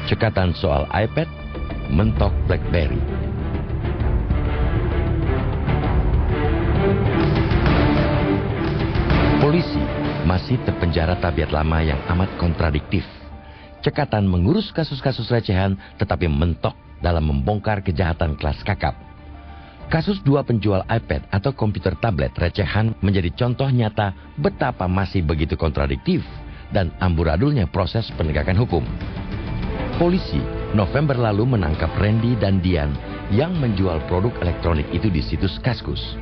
Cekatan soal iPad, mentok BlackBerry. Polisi masih terpenjara tabiat lama yang amat kontradiktif. Cekatan mengurus kasus-kasus recehan tetapi mentok dalam membongkar kejahatan kelas kakap. Kasus 2 penjual iPad atau komputer tablet recehan menjadi contoh nyata betapa masih begitu kontradiktif dan amburadulnya proses penegakan hukum. Polisi November lalu menangkap Randy dan Dian yang menjual produk elektronik itu di situs Kaskus.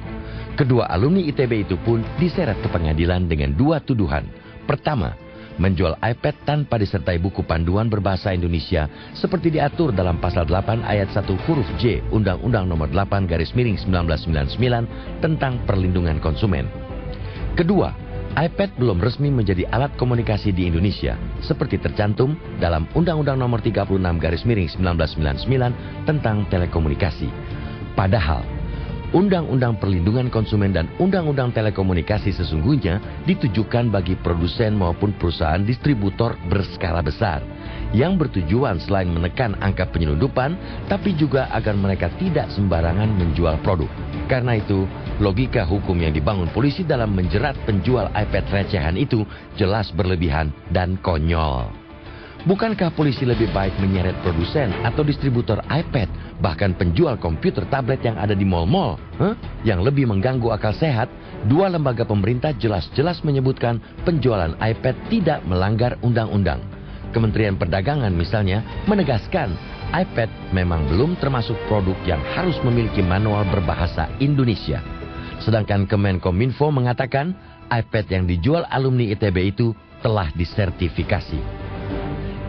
Kedua alumni ITB itu pun diseret ke pengadilan dengan 2 tuduhan. Pertama, menjual iPad tanpa disertai buku panduan berbahasa Indonesia seperti diatur dalam pasal 8 ayat 1 huruf J Undang-Undang Nomor 8/1999 tentang perlindungan konsumen. Kedua, iPad belum resmi menjadi alat komunikasi di Indonesia seperti tercantum dalam Undang-Undang Nomor 36/1999 tentang telekomunikasi. Padahal Undang-Undang Perlindungan Konsumen dan Undang-Undang Telekomunikasi sesungguhnya ditujukan bagi produsen maupun perusahaan distributor berskala besar yang bertujuan selain menekan angka penyelundupan, tapi juga agar mereka tidak sembarangan menjual produk. Karena itu, logika hukum yang dibangun polisi dalam menjerat penjual iPad recehan itu jelas berlebihan dan konyol. Bukankah polisi lebih baik menyeret produsen atau distributor iPad, bahkan penjual komputer tablet yang ada di mal-mal, yang lebih mengganggu akal sehat? 2 lembaga pemerintah jelas-jelas menyebutkan penjualan iPad tidak melanggar undang-undang. Kementerian Perdagangan misalnya menegaskan iPad memang belum termasuk produk yang harus memiliki manual berbahasa Indonesia. Sedangkan Kemenkominfo mengatakan iPad yang dijual alumni ITB itu telah disertifikasi.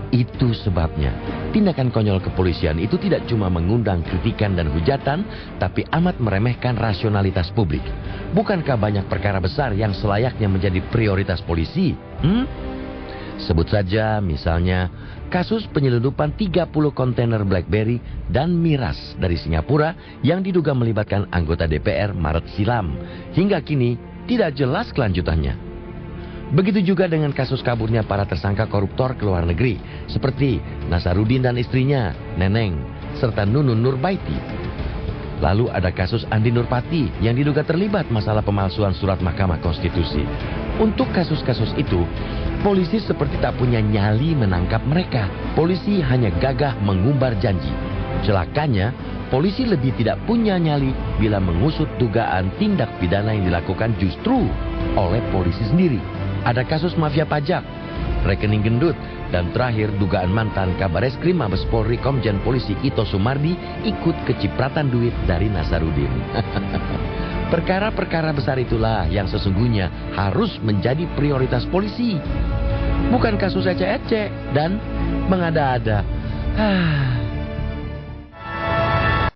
Itu sebabnya tindakan konyol kepolisian itu tidak cuma mengundang kritikan dan hujatan, tapi amat meremehkan rasionalitas publik. Bukankah banyak perkara besar yang selayaknya menjadi prioritas polisi? Sebut saja misalnya kasus penyelundupan 30 kontainer BlackBerry dan miras dari Singapura yang diduga melibatkan anggota DPR Maret silam. Hingga kini tidak jelas kelanjutannya. Begitu juga dengan kasus kaburnya para tersangka koruptor ke luar negeri, seperti Nasarudin dan istrinya, Neneng, serta Nunun Nurbaiti. Lalu ada kasus Andi Nurpati yang diduga terlibat masalah pemalsuan surat Mahkamah Konstitusi. Untuk kasus-kasus itu, polisi seperti tak punya nyali menangkap mereka. Polisi hanya gagah mengumbar janji. Celakanya, polisi lebih tidak punya nyali bila mengusut dugaan tindak pidana yang dilakukan justru oleh polisi sendiri. Ada kasus mafia pajak, rekening gendut, dan terakhir dugaan mantan Kabareskrim Mabes Polri Komjen Polisi Ito Sumardi ikut kecipratan duit dari Nasarudin. Perkara-perkara besar itulah yang sesungguhnya harus menjadi prioritas polisi. Bukan kasus ecek-ecek dan mengada-ada.